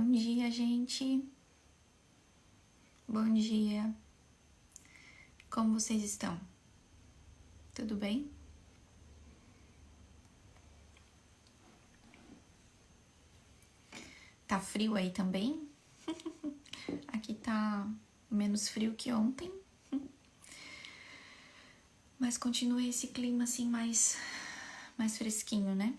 Bom dia, gente. Bom dia. Como vocês estão? Tudo bem? Tá frio aí também? Aqui tá menos frio que ontem. Mas continua esse clima assim mais fresquinho, né?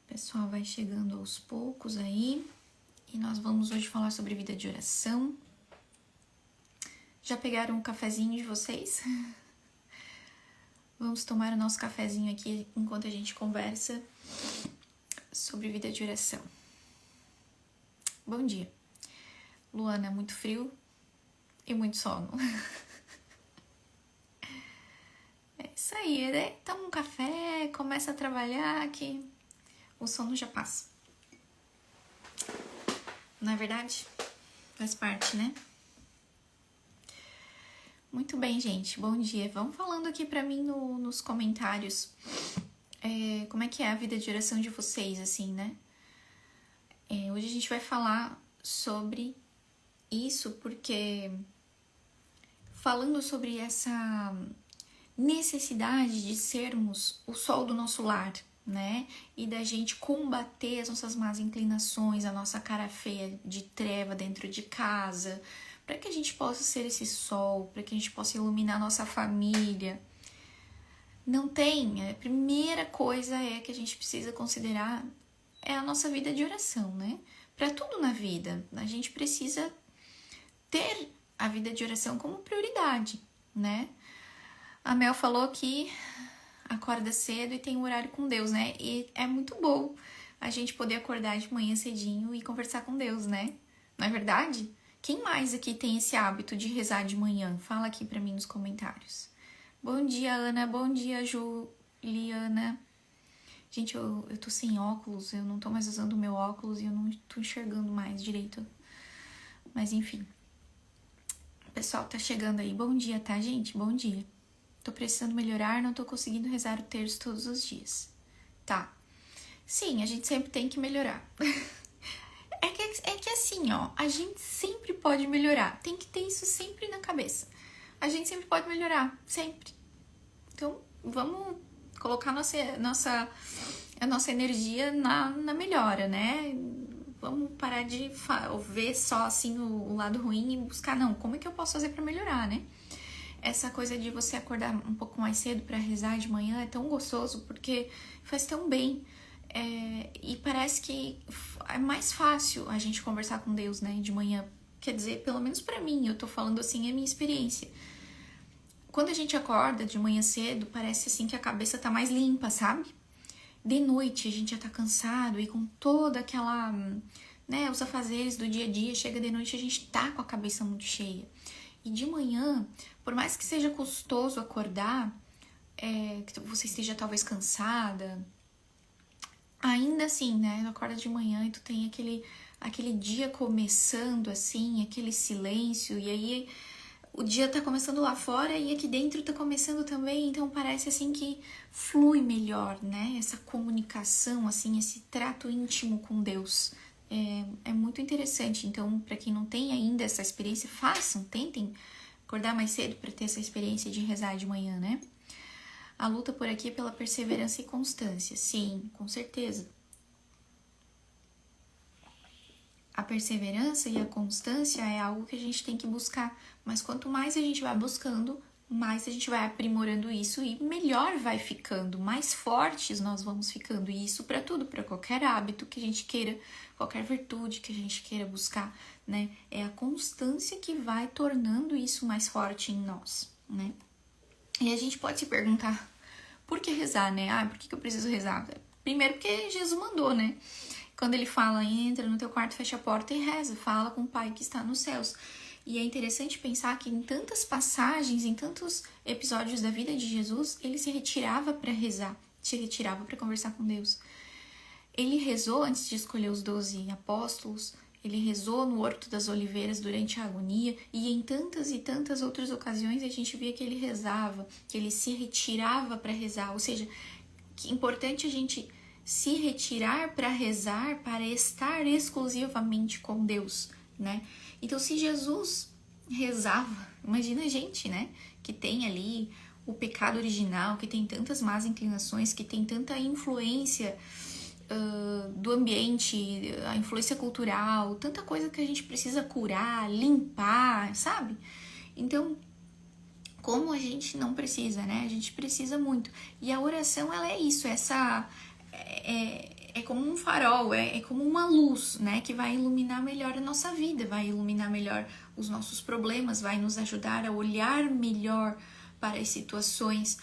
O pessoal vai chegando aos poucos aí. E nós vamos hoje falar sobre vida de oração. Já pegaram o cafezinho de vocês? Vamos tomar o nosso cafezinho aqui enquanto a gente conversa sobre vida de oração. Bom dia. Luana, muito frio e muito sono. É isso aí, né? Toma um café, começa a trabalhar que o sono já passa. Não é verdade? Faz parte, né? Muito bem, gente. Bom dia. Vão falando aqui pra mim nos comentários como é que é a vida de oração de vocês, assim, né? Hoje a gente vai falar sobre isso porque falando sobre essa necessidade de sermos o sol do nosso lar, né? E da gente combater as nossas más inclinações, a nossa cara feia de treva dentro de casa, para que a gente possa ser esse sol, para que a gente possa iluminar a nossa família. Não tem, a primeira coisa que a gente precisa considerar é a nossa vida de oração, né? Para tudo na vida, a gente precisa ter a vida de oração como prioridade, né? A Mel falou que acorda cedo e tem um horário com Deus, né? E é muito bom a gente poder acordar de manhã cedinho e conversar com Deus, né? Não é verdade? Quem mais aqui tem esse hábito de rezar de manhã? Fala aqui pra mim nos comentários. Bom dia, Ana. Bom dia, Juliana. Gente, eu tô sem óculos, eu não tô mais usando o meu óculos e eu não tô enxergando mais direito. Mas enfim. O pessoal tá chegando aí. Bom dia, tá, gente? Bom dia. Tô precisando melhorar, não tô conseguindo rezar o terço todos os dias. Tá. Sim, a gente sempre tem que melhorar. É que assim, ó, a gente sempre pode melhorar. Tem que ter isso sempre na cabeça. A gente sempre pode melhorar, sempre. Então, vamos colocar a nossa energia na melhora, né? Vamos parar de ver só assim o lado ruim e buscar, não, como é que eu posso fazer pra melhorar, né? Essa coisa de você acordar um pouco mais cedo pra rezar de manhã é tão gostoso, porque faz tão bem. E parece que é mais fácil a gente conversar com Deus, né, de manhã. Quer dizer, pelo menos pra mim, eu tô falando assim, é a minha experiência. Quando a gente acorda de manhã cedo, parece assim que a cabeça tá mais limpa, sabe? De noite a gente já tá cansado e com toda aquela, né, os afazeres do dia a dia, chega de noite a gente tá com a cabeça muito cheia. E de manhã, por mais que seja custoso acordar, que você esteja talvez cansada, ainda assim, né, tu acorda de manhã e tu tem aquele dia começando assim, aquele silêncio, e aí o dia tá começando lá fora e aqui dentro tá começando também, então parece assim que flui melhor, né, essa comunicação, assim, esse trato íntimo com Deus. É muito interessante, então para quem não tem ainda essa experiência, façam, tentem acordar mais cedo para ter essa experiência de rezar de manhã, né? A luta por aqui é pela perseverança e constância, sim, com certeza. A perseverança e a constância é algo que a gente tem que buscar, mas quanto mais a gente vai buscando, mais a gente vai aprimorando isso e melhor vai ficando, mais fortes nós vamos ficando. E isso para tudo, para qualquer hábito que a gente queira, qualquer virtude que a gente queira buscar, né? É a constância que vai tornando isso mais forte em nós, né? E a gente pode se perguntar, por que rezar, né? Por que eu preciso rezar? Primeiro porque Jesus mandou, né? Quando ele fala, entra no teu quarto, fecha a porta e reza, fala com o Pai que está nos céus. E é interessante pensar que em tantas passagens, em tantos episódios da vida de Jesus, ele se retirava para rezar, se retirava para conversar com Deus. Ele rezou antes de escolher os 12 apóstolos, ele rezou no Horto das Oliveiras durante a agonia, e em tantas e tantas outras ocasiões a gente via que ele rezava, que ele se retirava para rezar, ou seja, que é importante a gente se retirar para rezar, para estar exclusivamente com Deus, né? Então, se Jesus rezava, imagina a gente, né, que tem ali o pecado original, que tem tantas más inclinações, que tem tanta influência do ambiente, a influência cultural, tanta coisa que a gente precisa curar, limpar, sabe? Então, como a gente não precisa, né? A gente precisa muito. E a oração, ela é isso, é como um farol, é como uma luz, né? Que vai iluminar melhor a nossa vida, vai iluminar melhor os nossos problemas, vai nos ajudar a olhar melhor para as situações,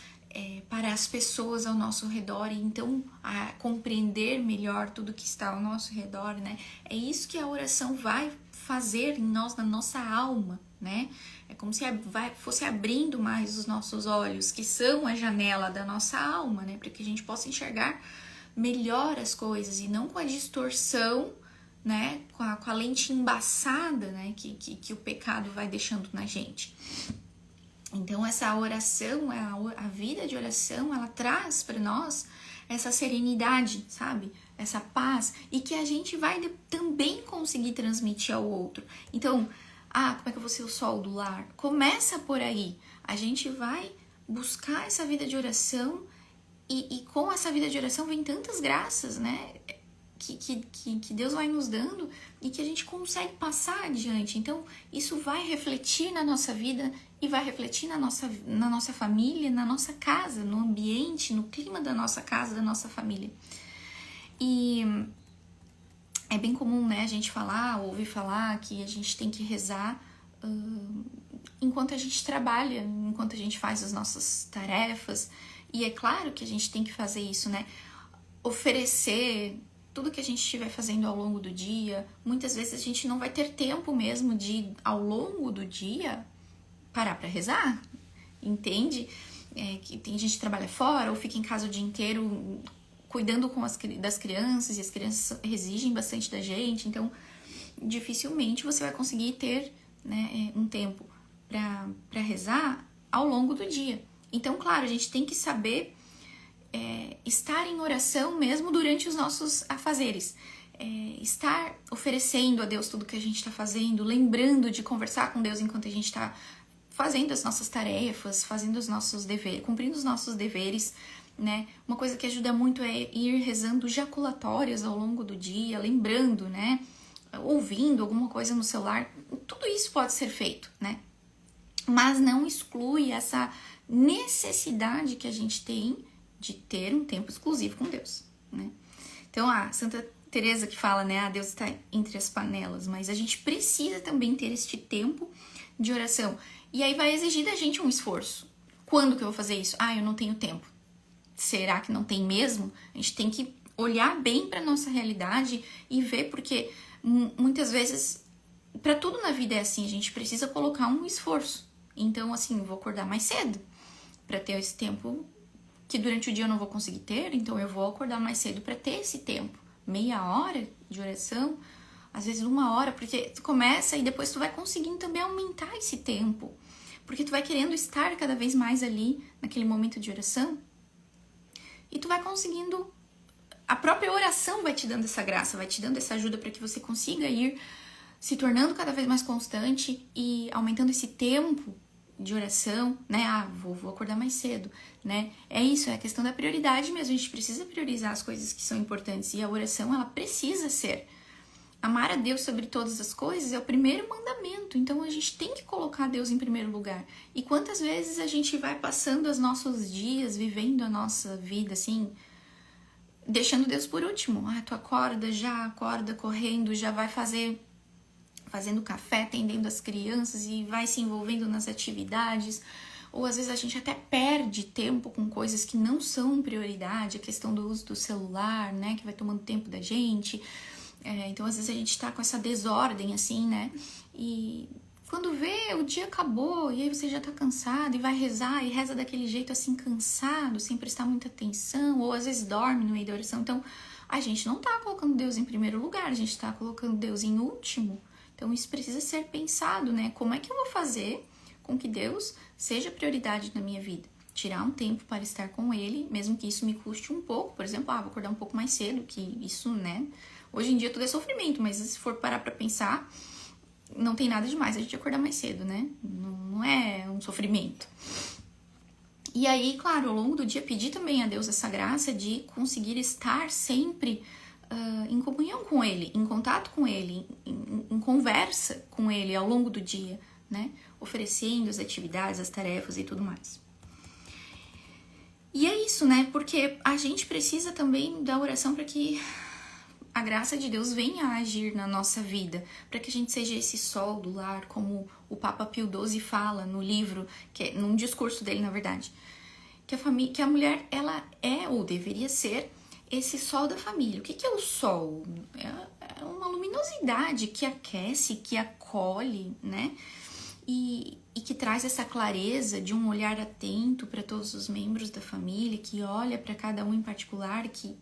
para as pessoas ao nosso redor, e então a compreender melhor tudo que está ao nosso redor, né? É isso que a oração vai fazer em nós, na nossa alma, né? É como se fosse abrindo mais os nossos olhos, que são a janela da nossa alma, né? Para que a gente possa enxergar melhor as coisas e não com a distorção, né? Com a lente embaçada, né? Que o pecado vai deixando na gente. Então, essa oração, a vida de oração, ela traz para nós essa serenidade, sabe? Essa paz, e que a gente vai também conseguir transmitir ao outro. Então, como é que eu vou ser o sol do lar? Começa por aí. A gente vai buscar essa vida de oração, e com essa vida de oração vem tantas graças, né? Que Deus vai nos dando e que a gente consegue passar adiante. Então, isso vai refletir na nossa vida e vai refletir na nossa família, na nossa casa, no ambiente, no clima da nossa casa, da nossa família. E é bem comum, né, a gente ouvir falar que a gente tem que rezar enquanto a gente trabalha, enquanto a gente faz as nossas tarefas. E é claro que a gente tem que fazer isso, né? Oferecer tudo que a gente estiver fazendo ao longo do dia. Muitas vezes a gente não vai ter tempo mesmo de, ao longo do dia, parar para rezar, entende? Que tem gente que trabalha fora ou fica em casa o dia inteiro cuidando das crianças, e as crianças exigem bastante da gente, então dificilmente você vai conseguir ter, né, um tempo para rezar ao longo do dia. Então, claro, a gente tem que saber estar em oração mesmo durante os nossos afazeres. Estar oferecendo a Deus tudo que a gente está fazendo, lembrando de conversar com Deus enquanto a gente está fazendo as nossas tarefas, fazendo os nossos deveres, cumprindo os nossos deveres, né? Uma coisa que ajuda muito é ir rezando jaculatórias ao longo do dia, lembrando, né? Ouvindo alguma coisa no celular. Tudo isso pode ser feito, né? Mas não exclui essa necessidade que a gente tem de ter um tempo exclusivo com Deus, né? Então, Santa Teresa que fala, né? Deus está entre as panelas, mas a gente precisa também ter este tempo de oração. E aí vai exigir da gente um esforço. Quando que eu vou fazer isso? Eu não tenho tempo. Será que não tem mesmo? A gente tem que olhar bem para nossa realidade e ver, porque muitas vezes, para tudo na vida é assim, a gente precisa colocar um esforço. Então, assim, eu vou acordar mais cedo para ter esse tempo que durante o dia eu não vou conseguir ter, então eu vou acordar mais cedo para ter esse tempo. Meia hora de oração, às vezes 1 hora, porque tu começa e depois tu vai conseguindo também aumentar esse tempo, porque tu vai querendo estar cada vez mais ali naquele momento de oração, e tu vai conseguindo, a própria oração vai te dando essa graça, vai te dando essa ajuda para que você consiga ir se tornando cada vez mais constante e aumentando esse tempo de oração, né? Vou acordar mais cedo, né? É isso, é a questão da prioridade mesmo. A gente precisa priorizar as coisas que são importantes, e a oração, ela precisa ser. Amar a Deus sobre todas as coisas é o primeiro mandamento, então a gente tem que colocar Deus em primeiro lugar. E quantas vezes a gente vai passando os nossos dias, vivendo a nossa vida assim, deixando Deus por último. Tu acorda correndo, já vai fazendo café, atendendo as crianças e vai se envolvendo nas atividades. Ou às vezes a gente até perde tempo com coisas que não são prioridade, a questão do uso do celular, né, que vai tomando tempo da gente. Então às vezes a gente tá com essa desordem assim, né, e Quando vê, o dia acabou e aí você já tá cansado e vai rezar e reza daquele jeito assim, cansado, sem prestar muita atenção, ou às vezes dorme no meio da oração. Então, a gente não tá colocando Deus em primeiro lugar, a gente tá colocando Deus em último. Então, isso precisa ser pensado, né? Como é que eu vou fazer com que Deus seja prioridade na minha vida? Tirar um tempo para estar com Ele, mesmo que isso me custe um pouco. Por exemplo, vou acordar um pouco mais cedo, que isso, né? Hoje em dia tudo é sofrimento, mas se for parar pra pensar, não tem nada demais a gente acordar mais cedo, né? Não é um sofrimento. E aí, claro, ao longo do dia, pedir também a Deus essa graça de conseguir estar sempre em comunhão com Ele, em contato com Ele, em conversa com Ele ao longo do dia, né? Oferecendo as atividades, as tarefas e tudo mais. E é isso, né? Porque a gente precisa também da oração para que a graça de Deus venha a agir na nossa vida, para que a gente seja esse sol do lar, como o Papa Pio XII fala no livro, num discurso dele, na verdade, que a mulher, ela é ou deveria ser esse sol da família. O que é o sol? É uma luminosidade que aquece, que acolhe, né? E que traz essa clareza de um olhar atento para todos os membros da família, que olha para cada um em particular, que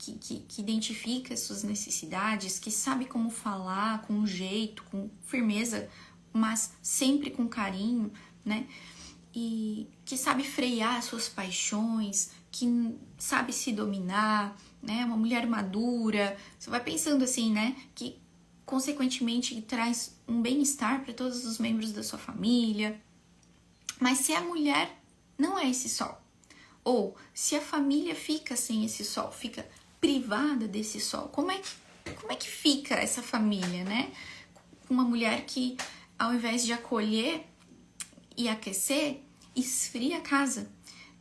identifica as suas necessidades, que sabe como falar com jeito, com firmeza, mas sempre com carinho, né? E que sabe frear as suas paixões, que sabe se dominar, né? Uma mulher madura. Você vai pensando assim, né? Que consequentemente traz um bem-estar para todos os membros da sua família. Mas se a mulher não é esse sol, ou se a família fica sem esse sol, fica privada desse sol, como é que fica essa família, né? Uma mulher que, ao invés de acolher e aquecer, esfria a casa,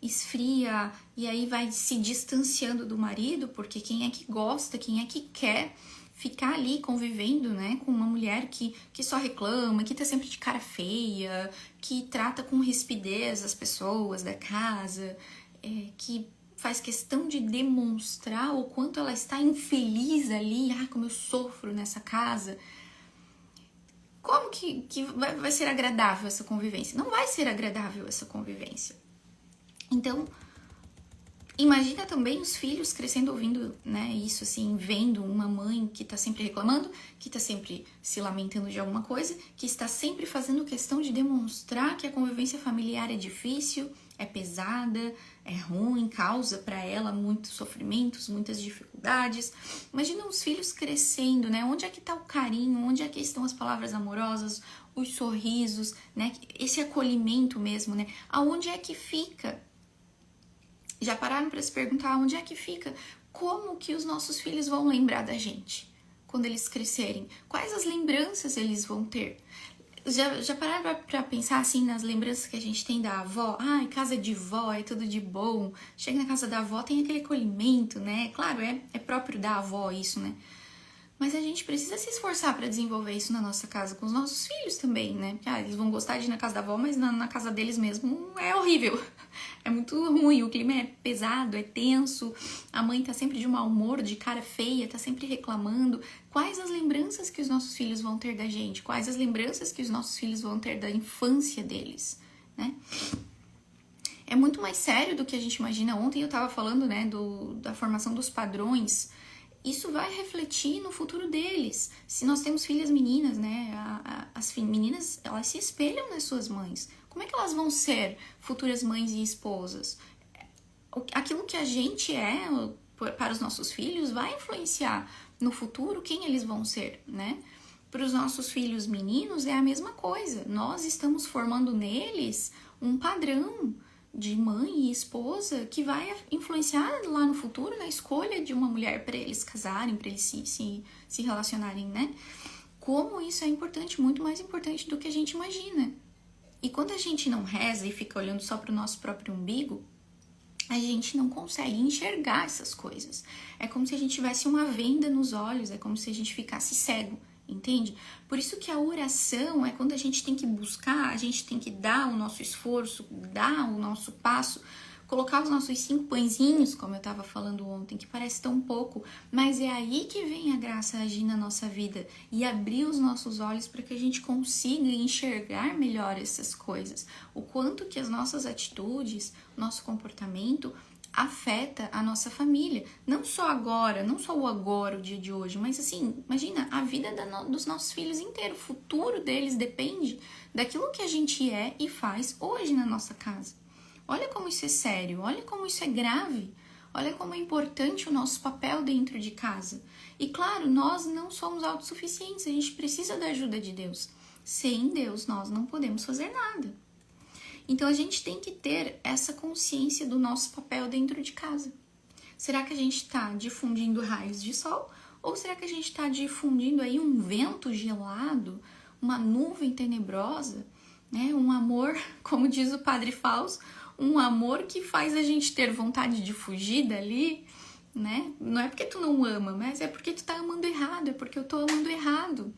esfria, e aí vai se distanciando do marido, porque quem é que gosta, quem é que quer ficar ali convivendo, né, com uma mulher que só reclama, que tá sempre de cara feia, que trata com rispidez as pessoas da casa, que faz questão de demonstrar o quanto ela está infeliz ali, como eu sofro nessa casa. Como que vai ser agradável essa convivência? Não vai ser agradável essa convivência. Então, imagina também os filhos crescendo ouvindo, né, isso assim, vendo uma mãe que tá sempre reclamando, que tá sempre se lamentando de alguma coisa, que está sempre fazendo questão de demonstrar que a convivência familiar é difícil, é pesada, é ruim, causa para ela muitos sofrimentos, muitas dificuldades. Imagina os filhos crescendo, né? Onde é que tá o carinho? Onde é que estão as palavras amorosas, os sorrisos, né? Esse acolhimento mesmo, né? Aonde é que fica? Já pararam para se perguntar onde é que fica? Como que os nossos filhos vão lembrar da gente quando eles crescerem? Quais as lembranças eles vão ter? Já pararam pra pensar assim nas lembranças que a gente tem da avó? Ai, casa de vó, é tudo de bom. Chega na casa da avó, tem aquele acolhimento, né? Claro, é próprio da avó isso, né? Mas a gente precisa se esforçar para desenvolver isso na nossa casa, com os nossos filhos também, né? Eles vão gostar de ir na casa da avó, mas na casa deles mesmo é horrível. É muito ruim, o clima é pesado, é tenso, a mãe tá sempre de mau humor, de cara feia, tá sempre reclamando. Quais as lembranças que os nossos filhos vão ter da gente? Quais as lembranças que os nossos filhos vão ter da infância deles, né? É muito mais sério do que a gente imagina. Ontem eu tava falando, né, da formação dos padrões. Isso vai refletir no futuro deles. Se nós temos filhas meninas, né, as meninas, elas se espelham nas suas mães. Como é que elas vão ser futuras mães e esposas? Aquilo que a gente é para os nossos filhos vai influenciar no futuro quem eles vão ser, né? Para os nossos filhos meninos é a mesma coisa. Nós estamos formando neles um padrão de mãe e esposa que vai influenciar lá no futuro na escolha de uma mulher para eles casarem, para eles se relacionarem, né? Como isso é importante, muito mais importante do que a gente imagina. E quando a gente não reza e fica olhando só para o nosso próprio umbigo, a gente não consegue enxergar essas coisas. É como se a gente tivesse uma venda nos olhos, é como se a gente ficasse cego, entende? Por isso que a oração é quando a gente tem que buscar, a gente tem que dar o nosso esforço, dar o nosso passo colocar os nossos 5 pãezinhos, como eu estava falando ontem, que parece tão pouco, mas é aí que vem a graça agir na nossa vida e abrir os nossos olhos para que a gente consiga enxergar melhor essas coisas. O quanto que as nossas atitudes, nosso comportamento afeta a nossa família. Não só agora, não só o agora, o dia de hoje, mas assim, imagina a vida dos nossos filhos inteiro. O futuro deles depende daquilo que a gente é e faz hoje na nossa casa. Olha como isso é sério, olha como isso é grave, olha como é importante o nosso papel dentro de casa. E claro, nós não somos autossuficientes, a gente precisa da ajuda de Deus. Sem Deus, nós não podemos fazer nada. Então a gente tem que ter essa consciência do nosso papel dentro de casa. Será que a gente está difundindo raios de sol? Ou será que a gente está difundindo aí um vento gelado, uma nuvem tenebrosa, né? Um amor, como diz o Padre Fausto, um amor que faz a gente ter vontade de fugir dali, né? Não é porque tu não ama, mas é porque tu tá amando errado, é porque eu tô amando errado.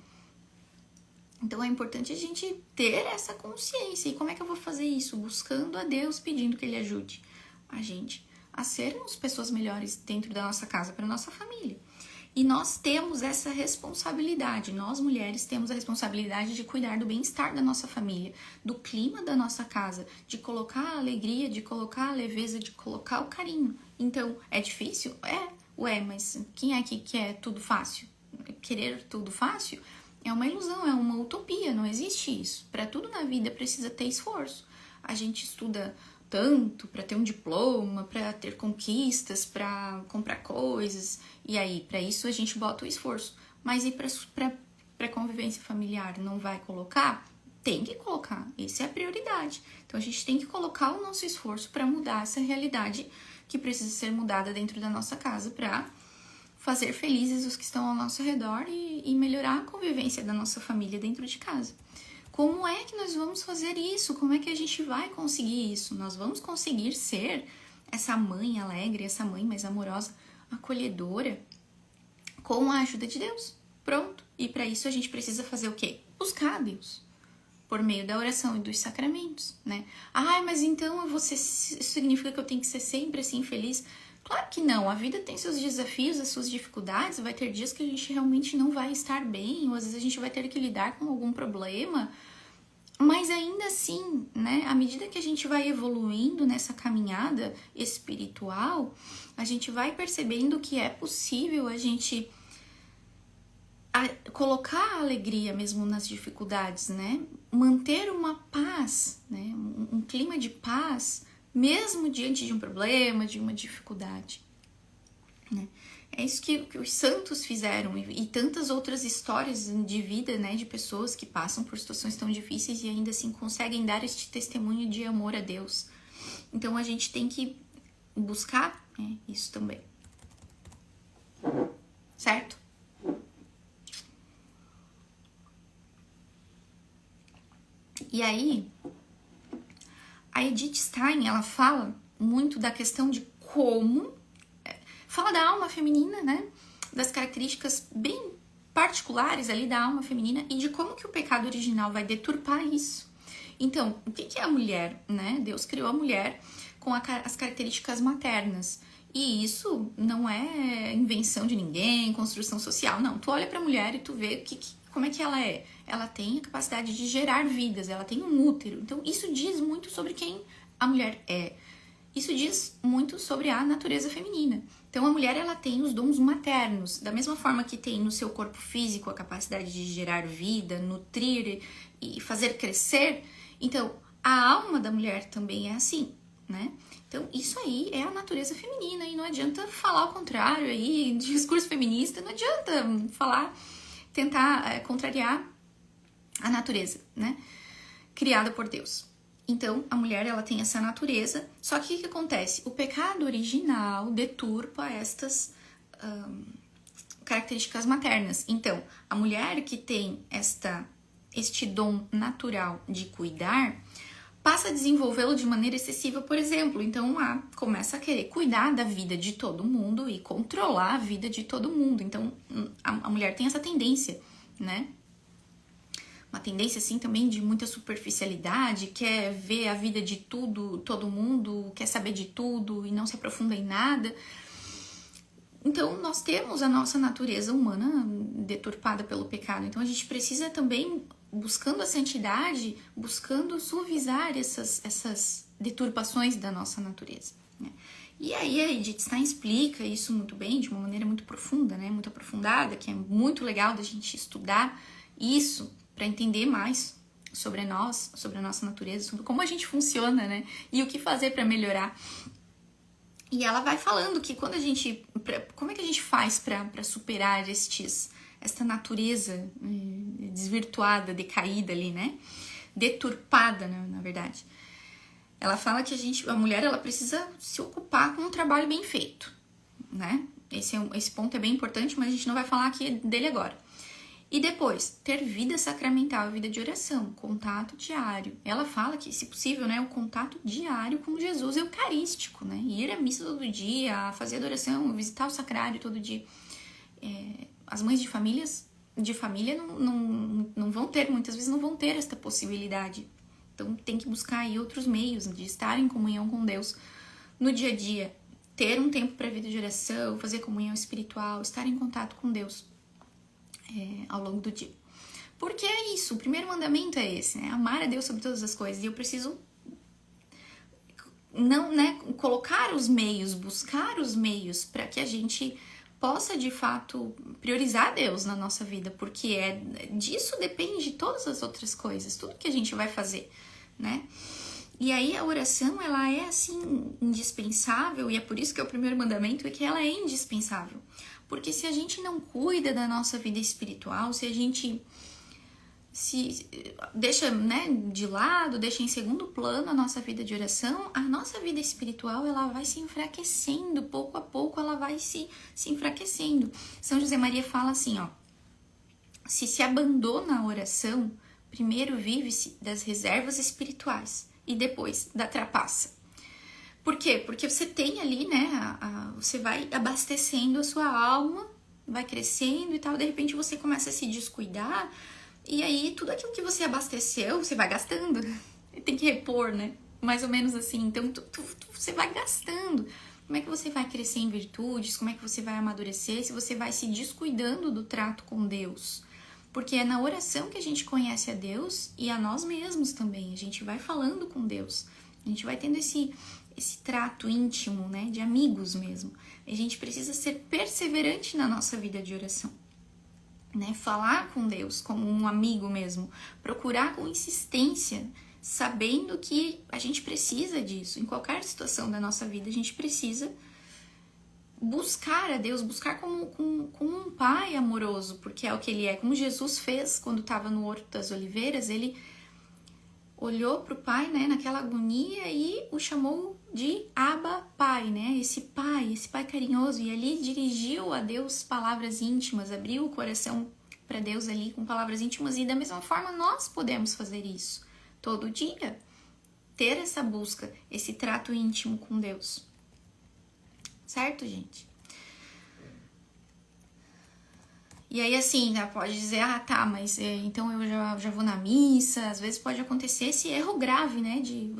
Então é importante a gente ter essa consciência. E como é que eu vou fazer isso? Buscando a Deus, pedindo que Ele ajude a gente a sermos pessoas melhores dentro da nossa casa, para nossa família. E nós temos essa responsabilidade, nós mulheres temos a responsabilidade de cuidar do bem-estar da nossa família, do clima da nossa casa, de colocar a alegria, de colocar a leveza, de colocar o carinho. Então, é difícil? Ué, mas quem é que quer tudo fácil? Querer tudo fácil? É uma ilusão, é uma utopia, não existe isso. Para tudo na vida precisa ter esforço. A gente estuda tanto para ter um diploma, para ter conquistas, para comprar coisas, e aí, para isso a gente bota o esforço. Mas e para convivência familiar, não vai colocar? Tem que colocar, isso é a prioridade. Então a gente tem que colocar o nosso esforço para mudar essa realidade que precisa ser mudada dentro da nossa casa para fazer felizes os que estão ao nosso redor e melhorar a convivência da nossa família dentro de casa. Como é que nós vamos fazer isso? Como é que a gente vai conseguir isso? Nós vamos conseguir ser essa mãe alegre, essa mãe mais amorosa, acolhedora, com a ajuda de Deus. Pronto. E para isso a gente precisa fazer o quê? Buscar a Deus. Por meio da oração e dos sacramentos, né? Mas então isso significa que eu tenho que ser sempre assim feliz? Claro que não, a vida tem seus desafios, as suas dificuldades, vai ter dias que a gente realmente não vai estar bem, ou às vezes a gente vai ter que lidar com algum problema, mas ainda assim, né, à medida que a gente vai evoluindo nessa caminhada espiritual, a gente vai percebendo que é possível a gente colocar a alegria mesmo nas dificuldades, né, manter uma paz, né, um clima de paz, mesmo diante de um problema, de uma dificuldade, né? É isso que os santos fizeram e tantas outras histórias de vida, né, de pessoas que passam por situações tão difíceis e ainda assim conseguem dar este testemunho de amor a Deus. Então a gente tem que buscar, né, isso também, certo? E aí, a Edith Stein, ela fala muito da questão de como... Fala da alma feminina, né? Das características bem particulares ali da alma feminina e de como que o pecado original vai deturpar isso. Então, o que é a mulher, né? Deus criou a mulher com as características maternas. E isso não é invenção de ninguém, construção social, não. Tu olha pra mulher e tu vê como é que ela é. Ela tem a capacidade de gerar vidas, ela tem um útero. Então, isso diz muito sobre quem a mulher é. Isso diz muito sobre a natureza feminina. Então, a mulher, ela tem os dons maternos. Da mesma forma que tem no seu corpo físico a capacidade de gerar vida, nutrir e fazer crescer. Então, a alma da mulher também é assim, né? Então, isso aí é a natureza feminina. E não adianta falar o contrário aí, discurso feminista. Não adianta tentar contrariar a natureza, né? Criada por Deus. Então, a mulher, ela tem essa natureza, só que o que acontece? O pecado original deturpa estas características maternas. Então, a mulher que tem este dom natural de cuidar, passa a desenvolvê-lo de maneira excessiva, por exemplo. Então, começa a querer cuidar da vida de todo mundo e controlar a vida de todo mundo. Então, a mulher tem essa tendência, né? uma tendência assim também de muita superficialidade, quer ver a vida de tudo, todo mundo, quer saber de tudo e não se aprofunda em nada. Então nós temos a nossa natureza humana deturpada pelo pecado. Então a gente precisa também, buscando a santidade, buscando suavizar essas deturpações da nossa natureza, né? E aí a Edith Stein explica isso muito bem, de uma maneira muito profunda, né? Muito aprofundada, que é muito legal da gente estudar isso para entender mais sobre nós, sobre a nossa natureza, sobre como a gente funciona, né? E o que fazer para melhorar. E ela vai falando que quando a gente... Como é que a gente faz para superar esta natureza desvirtuada, decaída ali, né? Deturpada, né, na verdade. Ela fala que a mulher, ela precisa se ocupar com um trabalho bem feito, né? Esse ponto é bem importante, mas a gente não vai falar aqui dele agora. E depois, ter vida sacramental, vida de oração, contato diário. Ela fala que, se possível, né, o contato diário com Jesus eucarístico, né? Ir à missa todo dia, fazer adoração, visitar o sacrário todo dia. As mães de família não vão ter, muitas vezes não vão ter esta possibilidade. Então tem que buscar aí outros meios de estar em comunhão com Deus no dia a dia. Ter um tempo para a vida de oração, fazer comunhão espiritual, estar em contato com Deus ao longo do dia. Porque é isso, o primeiro mandamento é esse, né? Amar a Deus sobre todas as coisas. E eu preciso colocar os meios, buscar os meios para que a gente possa de fato priorizar Deus na nossa vida, porque disso depende todas as outras coisas, tudo que a gente vai fazer, né? E aí a oração, ela é assim indispensável, e é por isso que é o primeiro mandamento, é que ela é indispensável. Porque se a gente não cuida da nossa vida espiritual, se a gente se deixa, né, de lado, deixa em segundo plano a nossa vida de oração, a nossa vida espiritual, ela vai se enfraquecendo, pouco a pouco ela vai se enfraquecendo. São José Maria fala assim, ó: se abandona a oração, primeiro vive-se das reservas espirituais e depois da trapaça. Por quê? Porque você tem ali, né, você vai abastecendo a sua alma, vai crescendo e tal, de repente você começa a se descuidar, e aí tudo aquilo que você abasteceu, você vai gastando. Tem que repor, né? Mais ou menos assim. Então, você vai gastando. Como é que você vai crescer em virtudes? Como é que você vai amadurecer se você vai se descuidando do trato com Deus? Porque é na oração que a gente conhece a Deus e a nós mesmos também. A gente vai falando com Deus. A gente vai tendo esse trato íntimo, né? De amigos mesmo. A gente precisa ser perseverante na nossa vida de oração, né? Falar com Deus como um amigo mesmo. Procurar com insistência, sabendo que a gente precisa disso. Em qualquer situação da nossa vida, a gente precisa buscar a Deus, buscar como um pai amoroso, porque é o que ele é. Como Jesus fez quando estava no Horto das Oliveiras, ele olhou para o pai, né, naquela agonia e o chamou de Abba, pai, né? Esse pai carinhoso, e ali dirigiu a Deus palavras íntimas, abriu o coração para Deus ali com palavras íntimas, e da mesma forma nós podemos fazer isso todo dia, ter essa busca, esse trato íntimo com Deus. Certo, gente? E aí, assim, né, pode dizer, tá, mas então eu já vou na missa. Às vezes pode acontecer esse erro grave, né, de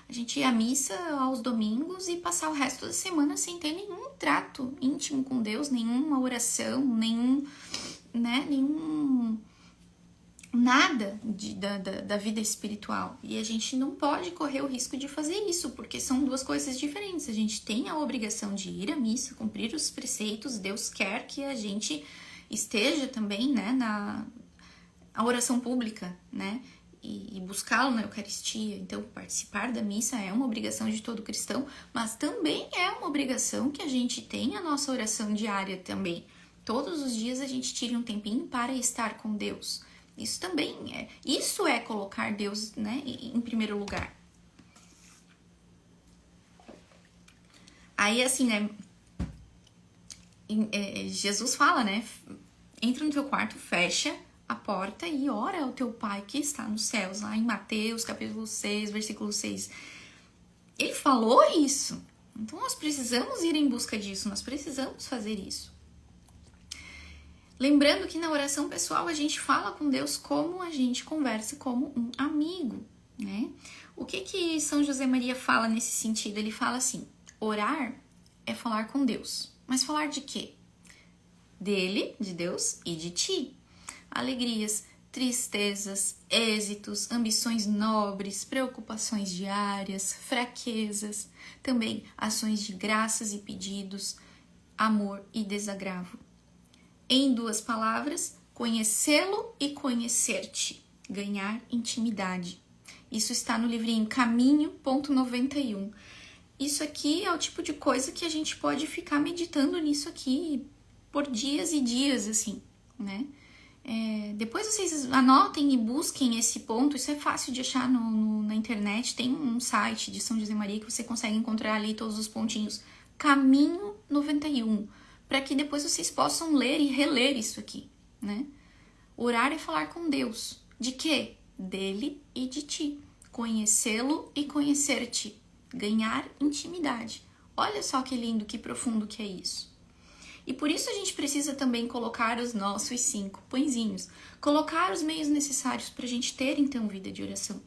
a gente ir à missa aos domingos e passar o resto da semana sem ter nenhum trato íntimo com Deus, nenhuma oração, nada da vida espiritual. E a gente não pode correr o risco de fazer isso, porque são duas coisas diferentes. A gente tem a obrigação de ir à missa, cumprir os preceitos. Deus quer que a gente esteja também, né, na oração pública, né, e buscá-lo na Eucaristia. Então, participar da missa é uma obrigação de todo cristão, mas também é uma obrigação que a gente tenha a nossa oração diária também. Todos os dias a gente tire um tempinho para estar com Deus. Isso também isso é colocar Deus, né, em primeiro lugar. Aí, assim, né, Jesus fala, né, entra no teu quarto, fecha a porta e ora ao teu Pai que está nos céus, lá em Mateus, capítulo 6, versículo 6. Ele falou isso. Então, nós precisamos ir em busca disso, nós precisamos fazer isso. Lembrando que na oração pessoal a gente fala com Deus como a gente conversa como um amigo, né? O que São José Maria fala nesse sentido? Ele fala assim: orar é falar com Deus. Mas falar de quê? Dele, de Deus, e de ti. Alegrias, tristezas, êxitos, ambições nobres, preocupações diárias, fraquezas, também ações de graças e pedidos, amor e desagravo. Em 2 palavras, conhecê-lo e conhecer-te, ganhar intimidade. Isso está no livrinho Caminho.91. Isso aqui é o tipo de coisa que a gente pode ficar meditando nisso aqui por dias e dias, assim, né? Depois vocês anotem e busquem esse ponto. Isso é fácil de achar na internet. Tem um site de São José Maria que você consegue encontrar ali todos os pontinhos. Caminho 91. Para que depois vocês possam ler e reler isso aqui, né? Orar é falar com Deus. De quê? Dele e de ti. Conhecê-lo e conhecer-te. Ganhar intimidade. Olha só que lindo, que profundo que é isso. E por isso a gente precisa também colocar os nossos 5 pãezinhos. Colocar os meios necessários para a gente ter, então, vida de oração.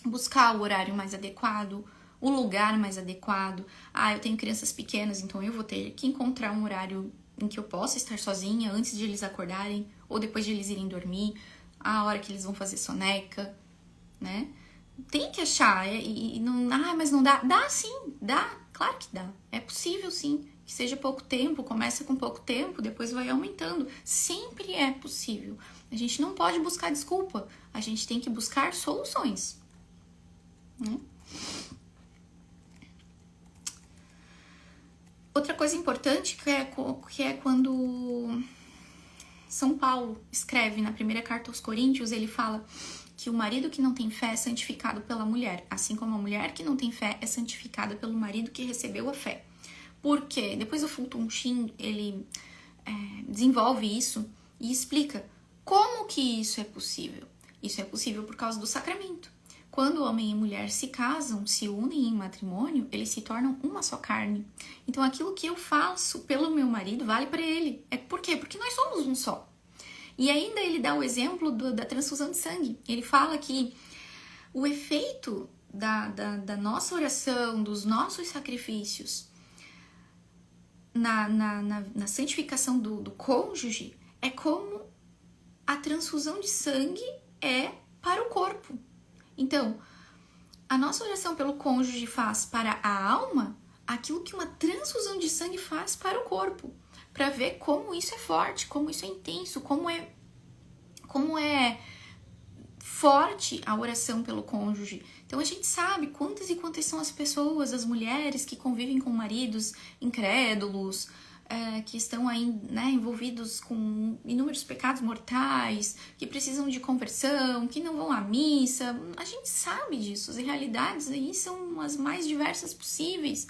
Buscar o horário mais adequado, o lugar mais adequado. Eu tenho crianças pequenas, então eu vou ter que encontrar um horário em que eu possa estar sozinha antes de eles acordarem ou depois de eles irem dormir, a hora que eles vão fazer soneca, né? Tem que achar, mas não dá. Dá sim, dá, claro que dá. É possível sim, que seja pouco tempo, começa com pouco tempo, depois vai aumentando. Sempre é possível. A gente não pode buscar desculpa, a gente tem que buscar soluções, né? Outra coisa importante que é quando São Paulo escreve na primeira carta aos Coríntios, ele fala que o marido que não tem fé é santificado pela mulher, assim como a mulher que não tem fé é santificada pelo marido que recebeu a fé. Por quê? Depois o Fulton Sheen, ele desenvolve isso e explica como que isso é possível. Isso é possível por causa do sacramento. Quando homem e mulher se casam, se unem em matrimônio, eles se tornam uma só carne. Então aquilo que eu faço pelo meu marido vale para ele. Por quê? Porque nós somos um só. E ainda ele dá o exemplo da transfusão de sangue. Ele fala que o efeito da nossa oração, dos nossos sacrifícios na santificação do cônjuge é como a transfusão de sangue é para o corpo. Então, a nossa oração pelo cônjuge faz para a alma aquilo que uma transfusão de sangue faz para o corpo. Para ver como isso é forte, como isso é intenso, como é forte a oração pelo cônjuge. Então a gente sabe quantas e quantas são as pessoas, as mulheres que convivem com maridos incrédulos, que estão aí, né, envolvidos com inúmeros pecados mortais, que precisam de conversão, que não vão à missa. A gente sabe disso, as realidades aí são as mais diversas possíveis.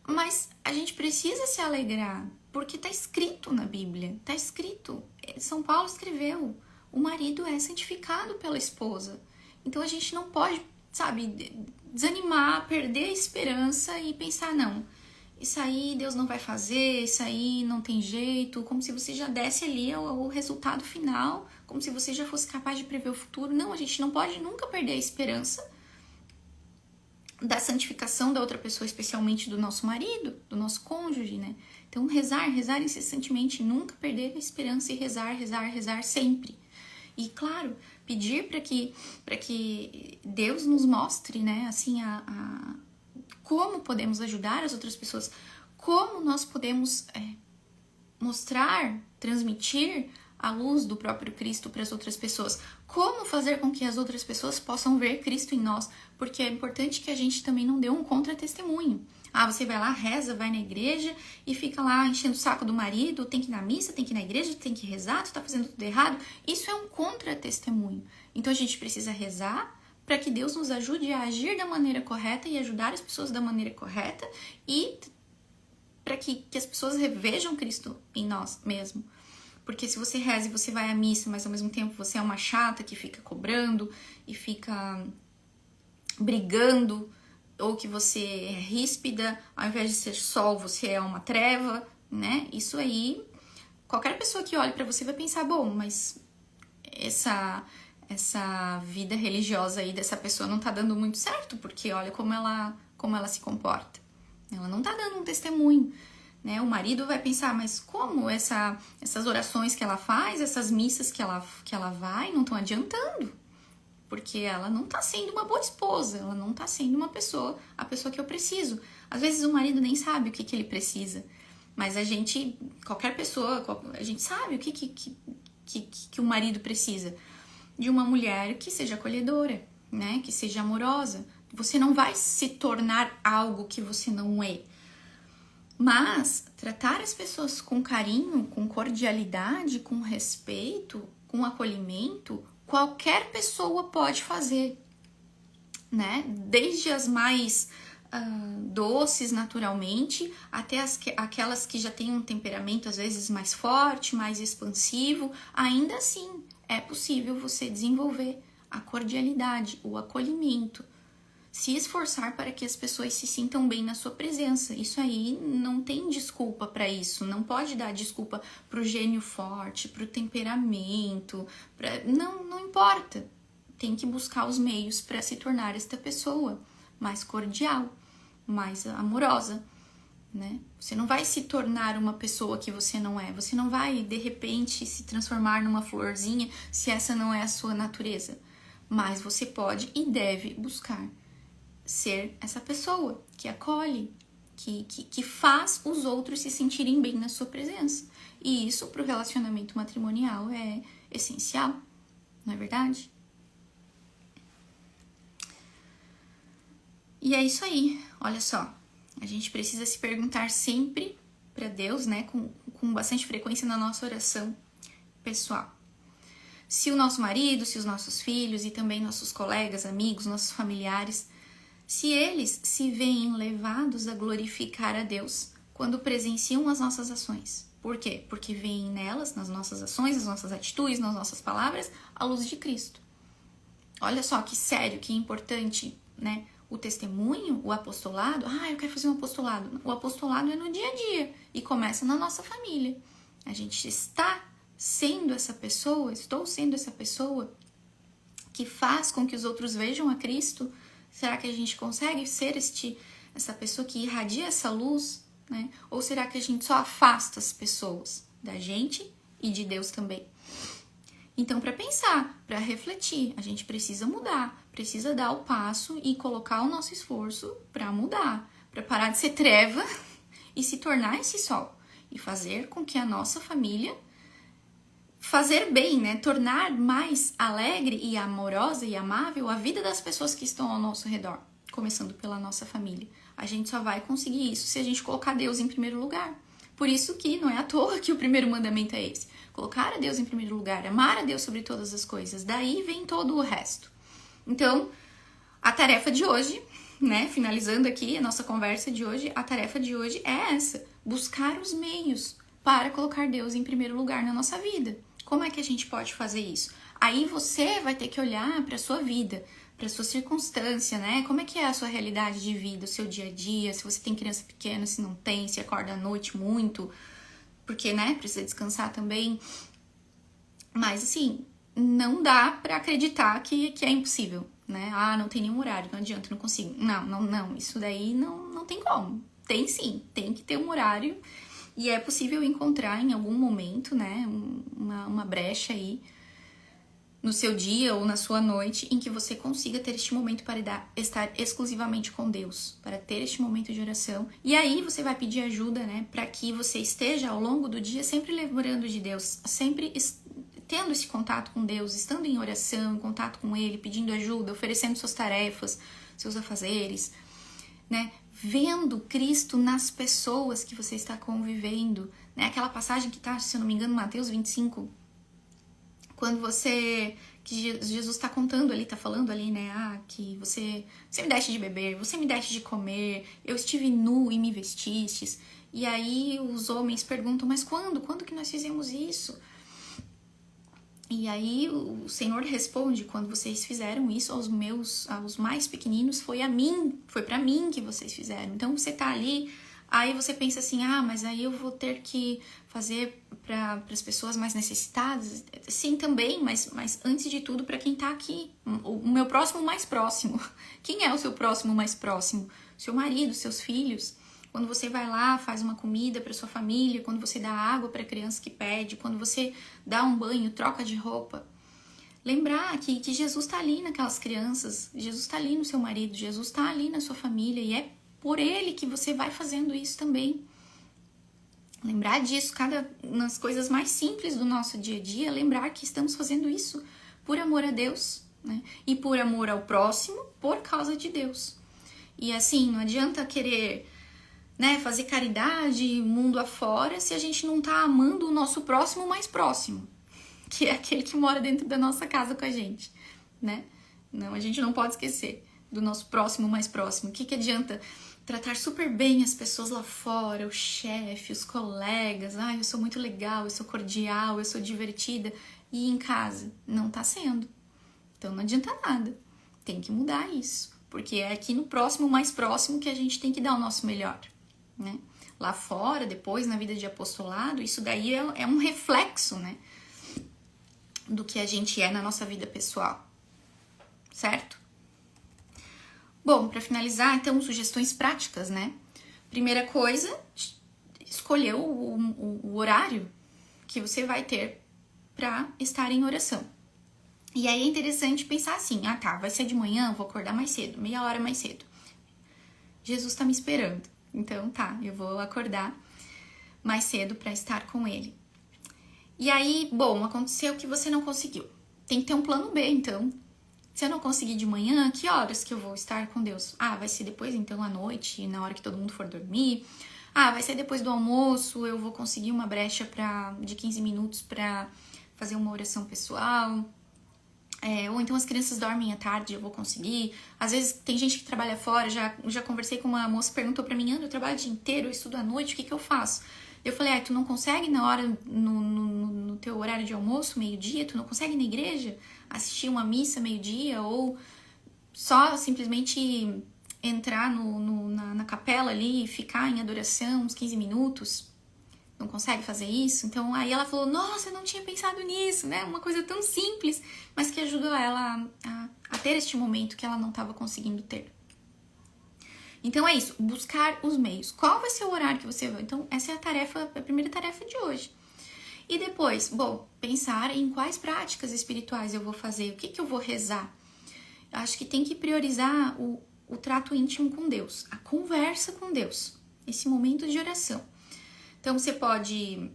Mas a gente precisa se alegrar, porque está escrito na Bíblia, está escrito. São Paulo escreveu, o marido é santificado pela esposa. Então a gente não pode, desanimar, perder a esperança e pensar, não, isso aí Deus não vai fazer, isso aí não tem jeito, como se você já desse ali o resultado final, como se você já fosse capaz de prever o futuro. Não, a gente não pode nunca perder a esperança da santificação da outra pessoa, especialmente do nosso marido, do nosso cônjuge, né? Então rezar incessantemente, nunca perder a esperança e rezar sempre. E claro, pedir para que Deus nos mostre, né, assim, como podemos ajudar as outras pessoas, como nós podemos mostrar, transmitir a luz do próprio Cristo para as outras pessoas, como fazer com que as outras pessoas possam ver Cristo em nós, porque é importante que a gente também não dê um contra-testemunho. Você vai lá, reza, vai na igreja e fica lá enchendo o saco do marido, tem que ir na missa, tem que ir na igreja, tem que rezar, tu tá fazendo tudo errado. Isso é um contra-testemunho. Então a gente precisa rezar para que Deus nos ajude a agir da maneira correta e ajudar as pessoas da maneira correta e para que as pessoas revejam Cristo em nós mesmo. Porque se você reza e você vai à missa, mas ao mesmo tempo você é uma chata que fica cobrando e fica brigando, ou que você é ríspida, ao invés de ser sol, você é uma treva, né? Isso aí Qualquer pessoa que olhe pra você vai pensar, bom, mas essa vida religiosa aí dessa pessoa não tá dando muito certo, porque olha como ela se comporta. Ela não tá dando um testemunho, né? O marido vai pensar, mas como essas orações que ela faz, essas missas que ela vai, não estão adiantando? Porque ela não tá sendo uma boa esposa, ela não tá sendo a pessoa que eu preciso. Às vezes o marido nem sabe o que ele precisa, mas qualquer pessoa, a gente sabe o que o marido precisa. De uma mulher que seja acolhedora, né? Que seja amorosa. Você não vai se tornar algo que você não é. Mas tratar as pessoas com carinho, com cordialidade, com respeito, com acolhimento, qualquer pessoa pode fazer, né? Desde as mais doces naturalmente, até aquelas que já têm um temperamento às vezes mais forte, mais expansivo, ainda assim é possível você desenvolver a cordialidade, o acolhimento, se esforçar para que as pessoas se sintam bem na sua presença. Isso aí não tem desculpa para isso, não pode dar desculpa pro gênio forte, pro temperamento, não importa. Tem que buscar os meios para se tornar esta pessoa mais cordial, mais amorosa, né? Você não vai se tornar uma pessoa que você não é. Você não vai, de repente, se transformar numa florzinha se essa não é a sua natureza. Mas você pode e deve buscar ser essa pessoa que acolhe, que faz os outros se sentirem bem na sua presença. E isso para o relacionamento matrimonial é essencial, não é verdade? E é isso aí, olha só. A gente precisa se perguntar sempre para Deus, né, com bastante frequência na nossa oração pessoal. Se o nosso marido, se os nossos filhos e também nossos colegas, amigos, nossos familiares, se eles se veem levados a glorificar a Deus quando presenciam as nossas ações. Por quê? Porque veem nelas, nas nossas ações, nas nossas atitudes, nas nossas palavras, a luz de Cristo. Olha só que sério, que importante, né? O testemunho, o apostolado, eu quero fazer um apostolado. O apostolado é no dia a dia e começa na nossa família. A gente está sendo essa pessoa, estou sendo essa pessoa que faz com que os outros vejam a Cristo. Será que a gente consegue ser essa pessoa que irradia essa luz, né? Ou será que a gente só afasta as pessoas da gente e de Deus também? Então, para pensar, para refletir, a gente precisa mudar, precisa dar o passo e colocar o nosso esforço para mudar, para parar de ser treva e se tornar esse sol e fazer com que a nossa família fazer bem, né? Tornar mais alegre e amorosa e amável a vida das pessoas que estão ao nosso redor, começando pela nossa família. A gente só vai conseguir isso se a gente colocar Deus em primeiro lugar. Por isso que não é à toa que o primeiro mandamento é esse. Colocar a Deus em primeiro lugar, amar a Deus sobre todas as coisas. Daí vem todo o resto. Então, a tarefa de hoje, né? Finalizando aqui a nossa conversa de hoje, a tarefa de hoje é essa. Buscar os meios para colocar Deus em primeiro lugar na nossa vida. Como é que a gente pode fazer isso? Aí você vai ter que olhar para a sua vida, para a sua circunstância, né? Como é que é a sua realidade de vida, o seu dia a dia, se você tem criança pequena, se não tem, se acorda à noite muito, porque, né, precisa descansar também. Mas, assim, não dá para acreditar que é impossível, né? Não tem nenhum horário, não adianta, não consigo. Não, isso daí não tem como. Tem sim, tem que ter um horário. E é possível encontrar em algum momento, né, uma brecha aí no seu dia ou na sua noite em que você consiga ter este momento para estar exclusivamente com Deus, para ter este momento de oração. E aí você vai pedir ajuda, né, para que você esteja ao longo do dia sempre lembrando de Deus, sempre tendo esse contato com Deus, estando em oração, em contato com Ele, pedindo ajuda, oferecendo suas tarefas, seus afazeres, né? Vendo Cristo nas pessoas que você está convivendo, né? Aquela passagem que está, se eu não me engano, Mateus 25, quando que Jesus está contando ali, está falando ali, né? Que você me deste de beber, você me deste de comer, eu estive nu e me vestistes. E aí os homens perguntam, mas quando? Quando que nós fizemos isso? E aí o Senhor responde, quando vocês fizeram isso aos mais pequeninos, foi para mim que vocês fizeram. Então você tá ali Aí você pensa assim, mas aí eu vou ter que fazer para as pessoas mais necessitadas. Sim, também, mas antes de tudo para quem tá aqui. O meu próximo mais próximo. Quem é o seu próximo mais próximo? Seu marido, seus filhos. Quando você vai lá, faz uma comida para sua família, quando você dá água para a criança que pede, quando você dá um banho, troca de roupa. Lembrar que Jesus está ali naquelas crianças, Jesus está ali no seu marido, Jesus está ali na sua família e é por ele que você vai fazendo isso também. Lembrar disso, nas coisas mais simples do nosso dia a dia, lembrar que estamos fazendo isso por amor a Deus, né? E por amor ao próximo, por causa de Deus. E assim, não adianta querer, né, fazer caridade mundo afora se a gente não tá amando o nosso próximo mais próximo, que é aquele que mora dentro da nossa casa com a gente, né? Não, a gente não pode esquecer do nosso próximo mais próximo. O que adianta tratar super bem as pessoas lá fora, o chefe, os colegas, eu sou muito legal, eu sou cordial, eu sou divertida, e em casa não tá sendo. Então não adianta nada. Tem que mudar isso, porque é aqui no próximo mais próximo que a gente tem que dar o nosso melhor, né? Lá fora, depois na vida de apostolado, isso daí é um reflexo, né, do que a gente é na nossa vida pessoal, certo? Bom, para finalizar, então, sugestões práticas, né? Primeira coisa, escolher o horário que você vai ter para estar em oração. E aí é interessante pensar assim, vai ser de manhã, vou acordar mais cedo, meia hora mais cedo. Jesus tá me esperando, então eu vou acordar mais cedo para estar com ele. E aí, bom, aconteceu que você não conseguiu. Tem que ter um plano B, então. Se eu não conseguir de manhã, que horas que eu vou estar com Deus? Vai ser depois, então, à noite, na hora que todo mundo for dormir. Vai ser depois do almoço, eu vou conseguir uma brecha de 15 minutos para fazer uma oração pessoal. Ou então as crianças dormem à tarde, eu vou conseguir. Às vezes tem gente que trabalha fora, já conversei com uma moça que perguntou pra mim, eu trabalho o dia inteiro, eu estudo à noite, o que eu faço? Eu falei, tu não consegue na hora, no teu horário de almoço, meio-dia, tu não consegue ir na igreja assistir uma missa meio-dia ou só simplesmente entrar na capela ali e ficar em adoração uns 15 minutos? Não consegue fazer isso? Então aí ela falou, nossa, eu não tinha pensado nisso, né? Uma coisa tão simples, mas que ajudou ela a ter este momento que ela não estava conseguindo ter. Então é isso, buscar os meios. Qual vai ser o horário que você vai? Então essa é a primeira tarefa de hoje. E depois, pensar em quais práticas espirituais eu vou fazer, o que eu vou rezar. Eu acho que tem que priorizar o trato íntimo com Deus, a conversa com Deus, esse momento de oração. Então você pode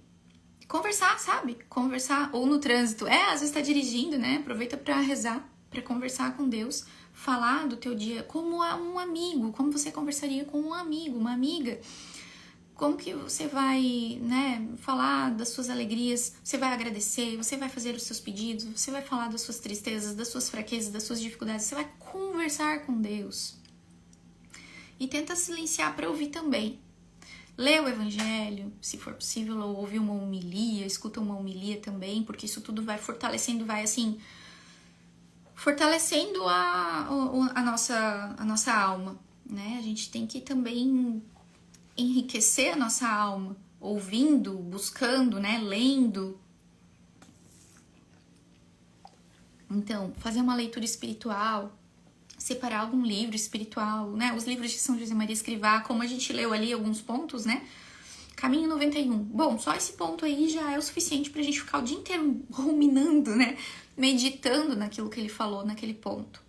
conversar, sabe? Conversar ou no trânsito. Às vezes tá dirigindo, né? Aproveita para rezar, para conversar com Deus, falar do teu dia como um amigo, como você conversaria com um amigo, uma amiga. Como que você vai, né, falar das suas alegrias, você vai agradecer, você vai fazer os seus pedidos, você vai falar das suas tristezas, das suas fraquezas, das suas dificuldades, você vai conversar com Deus. E tenta silenciar para ouvir também. Lê o evangelho, se for possível, ou ouvir uma homilia, escuta uma homilia também, porque isso tudo vai fortalecendo, fortalecendo a nossa alma, né? A gente tem que também enriquecer a nossa alma, ouvindo, buscando, né? Lendo. Então, fazer uma leitura espiritual, separar algum livro espiritual, né? Os livros de São José Maria Escrivá, como a gente leu ali alguns pontos, né? Caminho 91. Bom, só esse ponto aí já é o suficiente pra gente ficar o dia inteiro ruminando, né? Meditando naquilo que ele falou naquele ponto.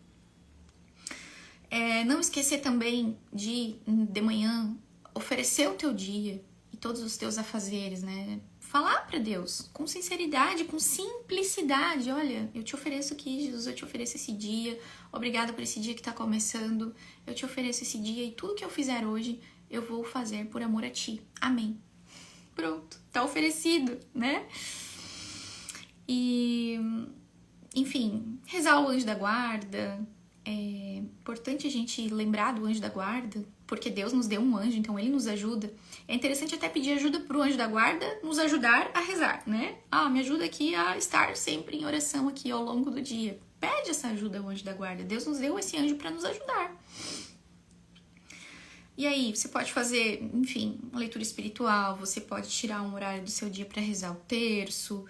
Não esquecer também de manhã, oferecer o teu dia e todos os teus afazeres, né? Falar para Deus com sinceridade, com simplicidade. Olha, eu te ofereço aqui, Jesus, eu te ofereço esse dia. Obrigada por esse dia que tá começando. Eu te ofereço esse dia e tudo que eu fizer hoje, eu vou fazer por amor a ti. Amém. Pronto, tá oferecido, né? E, enfim, rezar o anjo da guarda. É importante a gente lembrar do anjo da guarda, porque Deus nos deu um anjo, então ele nos ajuda. É interessante até pedir ajuda pro anjo da guarda nos ajudar a rezar, né? Me ajuda aqui a estar sempre em oração aqui ao longo do dia. Pede essa ajuda ao anjo da guarda. Deus nos deu esse anjo para nos ajudar. E aí, você pode fazer, enfim, uma leitura espiritual, você pode tirar um horário do seu dia para rezar o terço,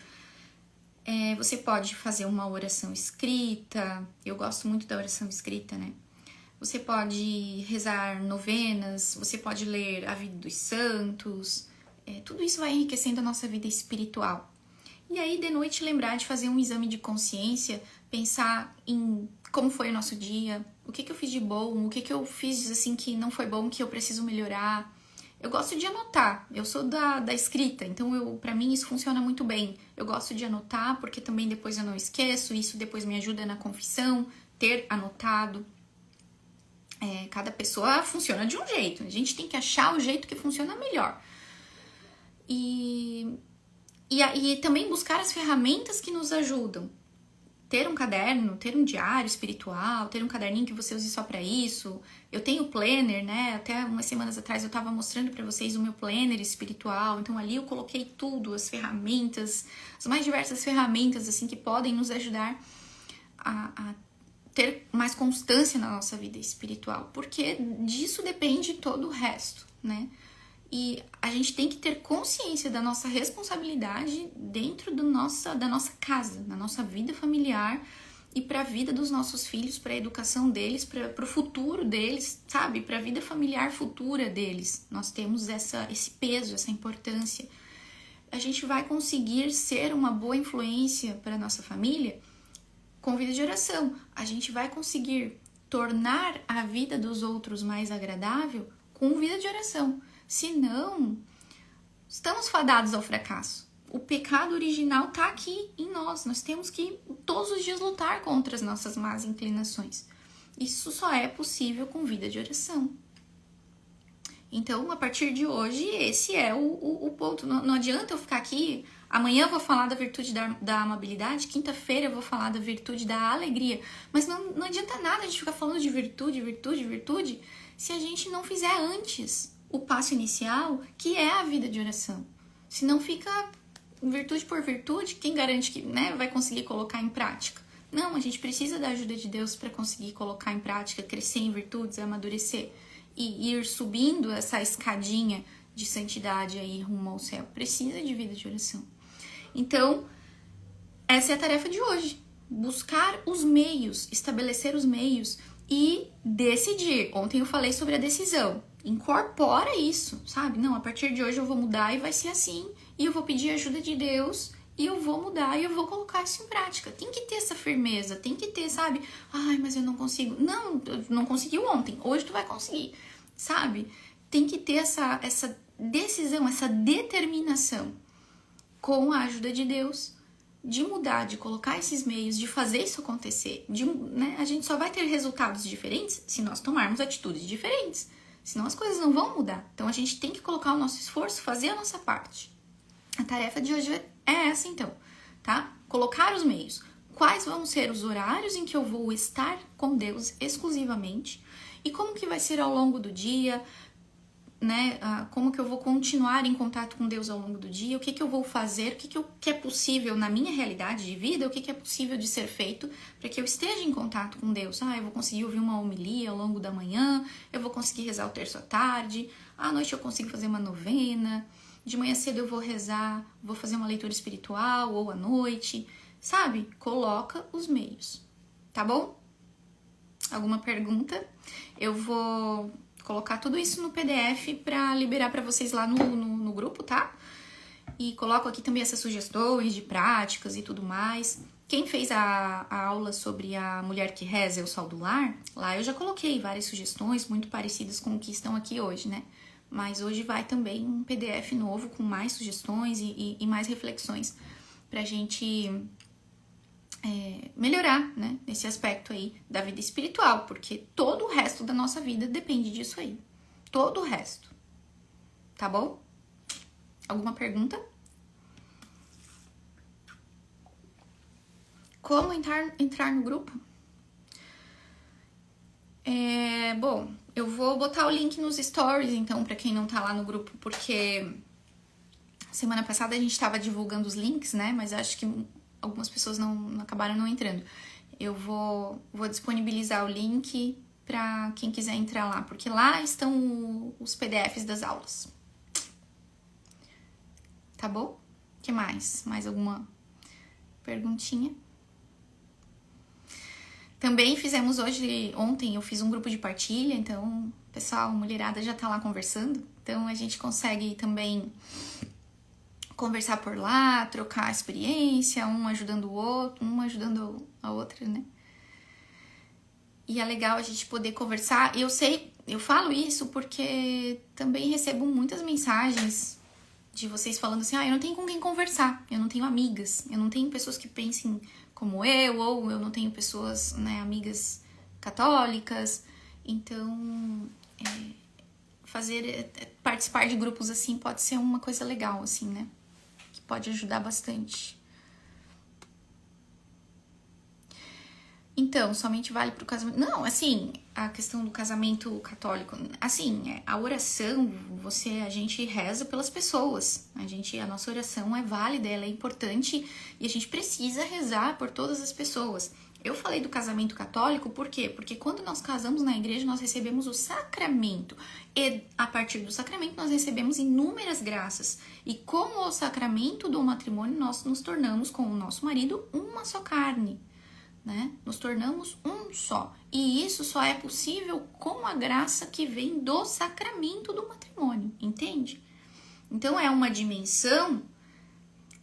você pode fazer uma oração escrita, eu gosto muito da oração escrita, né? Você pode rezar novenas, você pode ler a vida dos santos, tudo isso vai enriquecendo a nossa vida espiritual. E aí, de noite, lembrar de fazer um exame de consciência, pensar em como foi o nosso dia, o que eu fiz de bom, o que eu fiz assim que não foi bom, que eu preciso melhorar. Eu gosto de anotar, eu sou da escrita, então para mim isso funciona muito bem. Eu gosto de anotar porque também depois eu não esqueço, isso depois me ajuda na confissão, ter anotado. Cada pessoa funciona de um jeito, a gente tem que achar o jeito que funciona melhor. E também buscar as ferramentas que nos ajudam. Ter um caderno, ter um diário espiritual, ter um caderninho que você use só para isso. Eu tenho o planner, né? Até umas semanas atrás eu tava mostrando para vocês o meu planner espiritual. Então ali eu coloquei tudo, as ferramentas, as mais diversas ferramentas assim que podem nos ajudar a ter mais constância na nossa vida espiritual, porque disso depende todo o resto, né? E a gente tem que ter consciência da nossa responsabilidade dentro da nossa casa, na nossa vida familiar e para a vida dos nossos filhos, para a educação deles, para o futuro deles, sabe? Para a vida familiar futura deles. Nós temos esse peso, essa importância. A gente vai conseguir ser uma boa influência para a nossa família com vida de oração. A gente vai conseguir tornar a vida dos outros mais agradável com vida de oração. Senão, estamos fadados ao fracasso. O pecado original está aqui em nós. Nós temos que todos os dias lutar contra as nossas más inclinações. Isso só é possível com vida de oração. Então, a partir de hoje, esse é o ponto. Não adianta eu ficar aqui. Amanhã eu vou falar da virtude da amabilidade. Quinta-feira eu vou falar da virtude da alegria. Mas não adianta nada a gente ficar falando de virtude, se a gente não fizer antes o passo inicial, que é a vida de oração. Se não fica virtude por virtude, quem garante que, né, vai conseguir colocar em prática? Não, a gente precisa da ajuda de Deus para conseguir colocar em prática, crescer em virtudes, amadurecer e ir subindo essa escadinha de santidade aí rumo ao céu. Precisa de vida de oração. Então, essa é a tarefa de hoje. Buscar os meios, estabelecer os meios e decidir. Ontem eu falei sobre a decisão. Incorpora isso, sabe? Não, a partir de hoje eu vou mudar e vai ser assim. E eu vou pedir ajuda de Deus e eu vou mudar e eu vou colocar isso em prática. Tem que ter essa firmeza, tem que ter, sabe? Ai, mas eu não consigo. Não, não conseguiu ontem. Hoje tu vai conseguir, sabe? Tem que ter essa decisão, essa determinação com a ajuda de Deus de mudar, de colocar esses meios, de fazer isso acontecer. A gente só vai ter resultados diferentes se nós tomarmos atitudes diferentes. Senão as coisas não vão mudar. Então a gente tem que colocar o nosso esforço, fazer a nossa parte. A tarefa de hoje é essa então, tá? Colocar os meios. Quais vão ser os horários em que eu vou estar com Deus exclusivamente? E como que vai ser ao longo do dia, né? Como que eu vou continuar em contato com Deus ao longo do dia? O que que eu vou fazer? O que é possível na minha realidade de vida? O que é possível de ser feito para que eu esteja em contato com Deus? Eu vou conseguir ouvir uma homilia ao longo da manhã, eu vou conseguir rezar o terço à tarde, à noite eu consigo fazer uma novena, de manhã cedo eu vou rezar, vou fazer uma leitura espiritual ou à noite, sabe? Coloca os meios, tá bom? Alguma pergunta? Eu vou colocar tudo isso no PDF para liberar para vocês lá no grupo, tá? E coloco aqui também essas sugestões de práticas e tudo mais. Quem fez a aula sobre a mulher que reza é o sol do lar, lá eu já coloquei várias sugestões muito parecidas com o que estão aqui hoje, né? Mas hoje vai também um PDF novo com mais sugestões e mais reflexões pra gente melhorar, né, nesse aspecto aí da vida espiritual, porque todo o resto da nossa vida depende disso aí. Todo o resto. Tá bom? Alguma pergunta? Como entrar no grupo? Bom, eu vou botar o link nos stories, então, pra quem não tá lá no grupo, porque semana passada a gente tava divulgando os links, né, mas acho que algumas pessoas acabaram não entrando. Eu vou disponibilizar o link para quem quiser entrar lá, porque lá estão os PDFs das aulas. Tá bom? Que mais? Mais alguma perguntinha? Também fizemos ontem eu fiz um grupo de partilha, então, pessoal, mulherada já tá lá conversando. Então, a gente consegue também conversar por lá, trocar experiência, um ajudando o outro, uma ajudando a outra, né? E é legal a gente poder conversar. Eu falo isso porque também recebo muitas mensagens de vocês falando assim, eu não tenho com quem conversar, eu não tenho amigas, eu não tenho pessoas que pensem como eu, ou eu não tenho pessoas, né, amigas católicas. Então, participar de grupos assim pode ser uma coisa legal, assim, né? Que pode ajudar bastante. Então, somente vale pro casamento. Não, assim, a questão do casamento católico, assim, a oração, a gente reza pelas pessoas. A nossa oração é válida, ela é importante e a gente precisa rezar por todas as pessoas. Eu falei do casamento católico, por quê? Porque quando nós casamos na igreja, nós recebemos o sacramento. E a partir do sacramento, nós recebemos inúmeras graças. E com o sacramento do matrimônio, nós nos tornamos com o nosso marido uma só carne. Né? Nos tornamos um só. E isso só é possível com a graça que vem do sacramento do matrimônio, entende? Então é uma dimensão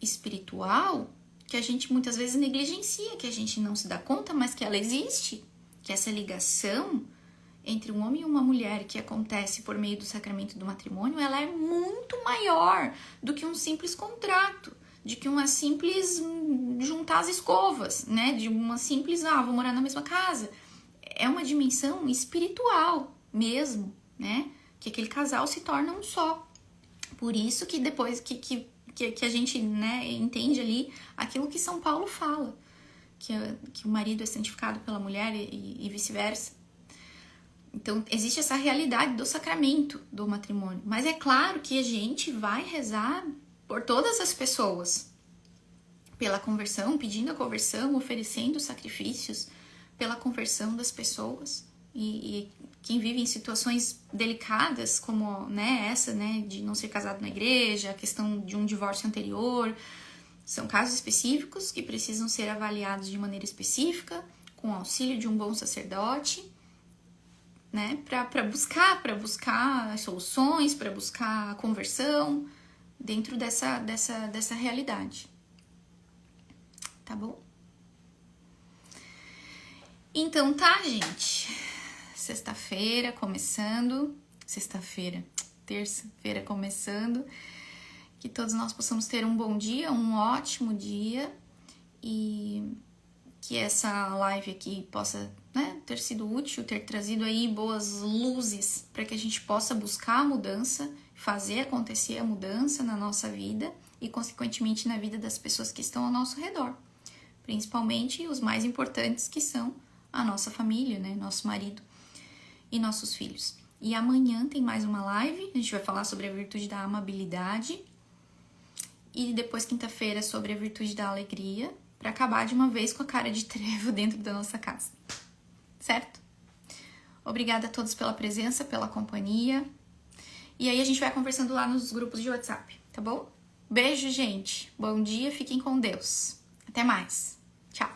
espiritual que a gente muitas vezes negligencia, que a gente não se dá conta, mas que ela existe, que essa ligação entre um homem e uma mulher que acontece por meio do sacramento do matrimônio, ela é muito maior do que um simples contrato, de que uma simples juntar as escovas, né? De uma simples, vou morar na mesma casa. É uma dimensão espiritual mesmo, né? Que aquele casal se torna um só. Por isso que depois que a gente, né, entende ali aquilo que São Paulo fala, que o marido é santificado pela mulher e vice-versa. Então, existe essa realidade do sacramento do matrimônio. Mas é claro que a gente vai rezar por todas as pessoas, pela conversão, pedindo a conversão, oferecendo sacrifícios pela conversão das pessoas. E quem vive em situações delicadas, como, né, essa, né, de não ser casado na igreja, a questão de um divórcio anterior, são casos específicos que precisam ser avaliados de maneira específica, com o auxílio de um bom sacerdote, né, para buscar soluções, para buscar a conversão dentro dessa realidade. Tá bom? Então tá, gente. Sexta-feira começando. Terça-feira começando. Que todos nós possamos ter um bom dia, um ótimo dia. E que essa live aqui possa, né, ter sido útil, ter trazido aí boas luzes para que a gente possa buscar a mudança, fazer acontecer a mudança na nossa vida e, consequentemente, na vida das pessoas que estão ao nosso redor. Principalmente os mais importantes, que são a nossa família, né, nosso marido e nossos filhos. E amanhã tem mais uma live, a gente vai falar sobre a virtude da amabilidade. E depois, quinta-feira, sobre a virtude da alegria, para acabar de uma vez com a cara de trevo dentro da nossa casa. Certo? Obrigada a todos pela presença, pela companhia. E aí a gente vai conversando lá nos grupos de WhatsApp, tá bom? Beijo, gente. Bom dia, fiquem com Deus. Até mais. Tchau.